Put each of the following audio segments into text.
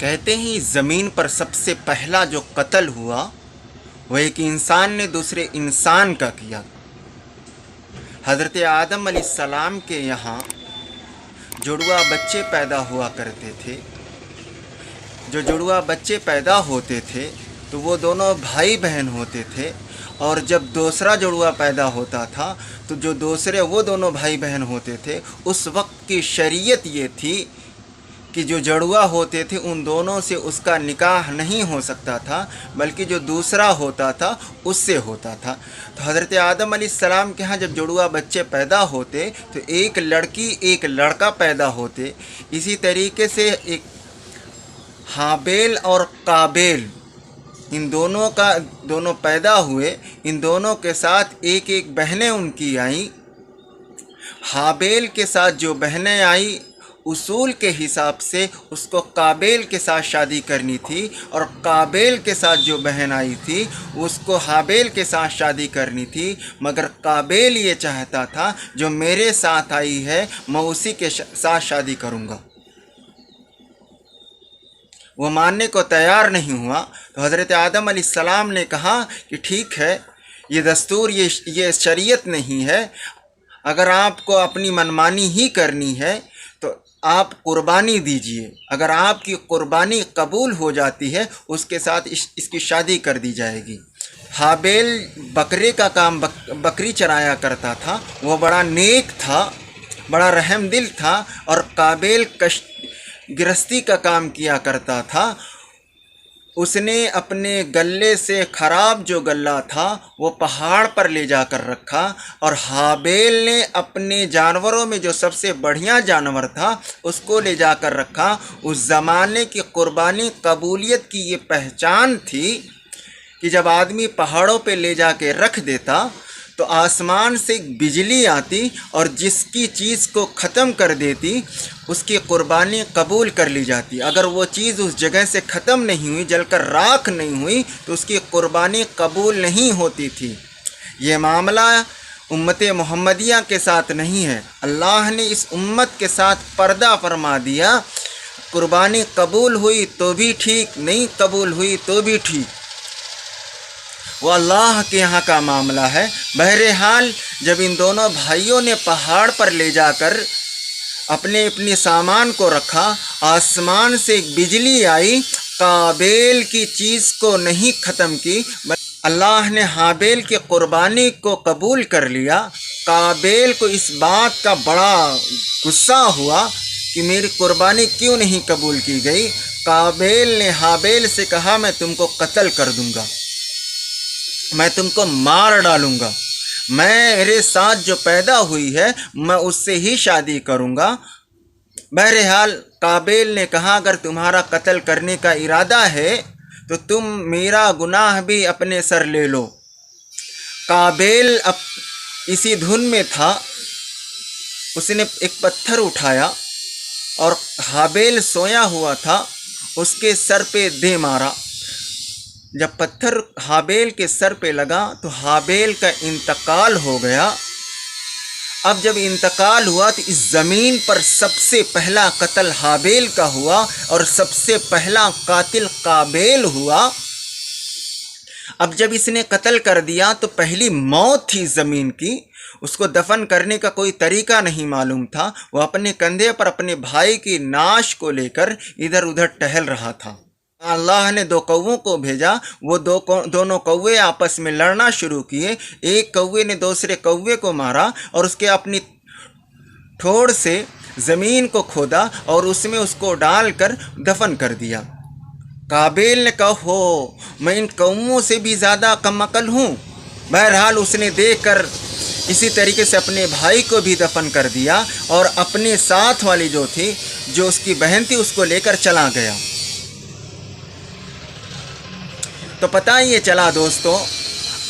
کہتے ہیں زمین پر سب سے پہلا جو قتل ہوا وہ ایک انسان نے دوسرے انسان کا کیا۔ حضرت آدم علیہ السلام کے یہاں جڑوا بچے پیدا ہوا کرتے تھے۔ جو جڑوا بچے پیدا ہوتے تھے تو وہ دونوں بھائی بہن ہوتے تھے، اور جب دوسرا جڑوا پیدا ہوتا تھا تو جو دوسرے وہ دونوں بھائی بہن ہوتے تھے، اس وقت کی شریعت یہ تھی کہ جو جڑوا ہوتے تھے ان دونوں سے اس کا نکاح نہیں ہو سکتا تھا، بلکہ جو دوسرا ہوتا تھا اس سے ہوتا تھا۔ تو حضرت آدم علیہ السلام کے ہاں جب جڑوا بچے پیدا ہوتے تو ایک لڑکی ایک لڑکا پیدا ہوتے۔ اسی طریقے سے ایک ہابیل اور قابیل، ان دونوں پیدا ہوئے۔ ان دونوں کے ساتھ ایک ایک بہنیں ان کی آئیں۔ ہابیل کے ساتھ جو بہنیں آئیں اصول کے حساب سے اس کو قابیل کے ساتھ شادی کرنی تھی، اور قابیل کے ساتھ جو بہن آئی تھی اس کو ہابیل کے ساتھ شادی کرنی تھی، مگر قابیل یہ چاہتا تھا جو میرے ساتھ آئی ہے میں اسی کے ساتھ شادی کروں گا، وہ ماننے کو تیار نہیں ہوا۔ تو حضرت آدم علیہ السلام نے کہا کہ ٹھیک ہے، یہ دستور، یہ شریعت نہیں ہے، اگر آپ کو اپنی منمانی ہی کرنی ہے تو آپ قربانی دیجئے، اگر آپ کی قربانی قبول ہو جاتی ہے اس کے ساتھ اس کی شادی کر دی جائے گی۔ ہابیل بکرے کا کام، بکری چرایا کرتا تھا، وہ بڑا نیک تھا، بڑا رحم دل تھا، اور قابیل گرہستی کا کام کیا کرتا تھا۔ اس نے اپنے گلے سے خراب جو گلہ تھا وہ پہاڑ پر لے جا کر رکھا، اور ہابیل نے اپنے جانوروں میں جو سب سے بڑھیا جانور تھا اس کو لے جا کر رکھا۔ اس زمانے کی قربانی قبولیت کی یہ پہچان تھی کہ جب آدمی پہاڑوں پہ لے جا کے رکھ دیتا تو آسمان سے بجلی آتی اور جس کی چیز کو ختم کر دیتی اس کی قربانی قبول کر لی جاتی۔ اگر وہ چیز اس جگہ سے ختم نہیں ہوئی، جل کر راکھ نہیں ہوئی، تو اس کی قربانی قبول نہیں ہوتی تھی۔ یہ معاملہ امت محمدیہ کے ساتھ نہیں ہے۔ اللہ نے اس امت کے ساتھ پردہ فرما دیا، قربانی قبول ہوئی تو بھی ٹھیک، نہیں قبول ہوئی تو بھی ٹھیک، وہ اللہ کے یہاں کا معاملہ ہے۔ بہرحال جب ان دونوں بھائیوں نے پہاڑ پر لے جا کر اپنے سامان کو رکھا، آسمان سے ایک بجلی آئی، قابیل کی چیز کو نہیں ختم کی، اللہ نے ہابیل کی قربانی کو قبول کر لیا۔ قابیل کو اس بات کا بڑا غصہ ہوا کہ میری قربانی کیوں نہیں قبول کی گئی۔ قابیل نے ہابیل سے کہا میں تم کو قتل کر دوں گا، میں تم کو مار ڈالوں گا، میرے ساتھ جو پیدا ہوئی ہے میں اس سے ہی شادی کروں گا۔ بہرحال قابیل نے کہا اگر تمہارا قتل کرنے کا ارادہ ہے تو تم میرا گناہ بھی اپنے سر لے لو۔ قابیل اب اسی دھن میں تھا، اس نے ایک پتھر اٹھایا اور ہابیل سویا ہوا تھا اس کے سر پہ دے مارا۔ جب پتھر ہابیل کے سر پہ لگا تو ہابیل کا انتقال ہو گیا۔ اب جب انتقال ہوا تو اس زمین پر سب سے پہلا قتل ہابیل کا ہوا اور سب سے پہلا قاتل قابیل ہوا۔ اب جب اس نے قتل کر دیا تو پہلی موت تھی زمین کی، اس کو دفن کرنے کا کوئی طریقہ نہیں معلوم تھا، وہ اپنے کندھے پر اپنے بھائی کی نعش کو لے کر ادھر ادھر ٹہل رہا تھا۔ اللہ نے دو کووں کو بھیجا، وہ دونوں کوے آپس میں لڑنا شروع کیے۔ ایک کوے نے دوسرے کوے کو مارا اور اس کے اپنی ٹھوڑ سے زمین کو کھودا اور اس میں اس کو ڈال کر دفن کر دیا۔ قابیل نے کہا ہو میں ان کووں سے بھی زیادہ کم عقل ہوں۔ بہرحال اس نے دیکھ کر اسی طریقے سے اپنے بھائی کو بھی دفن کر دیا، اور اپنے ساتھ والی جو تھی، جو اس کی بہن تھی، اس کو لے کر چلا گیا۔ تو پتہ یہ چلا دوستو،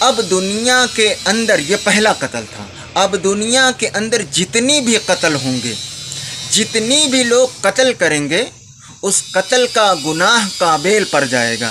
اب دنیا کے اندر یہ پہلا قتل تھا، اب دنیا کے اندر جتنی بھی قتل ہوں گے، جتنی بھی لوگ قتل کریں گے، اس قتل کا گناہ قابیل پر جائے گا۔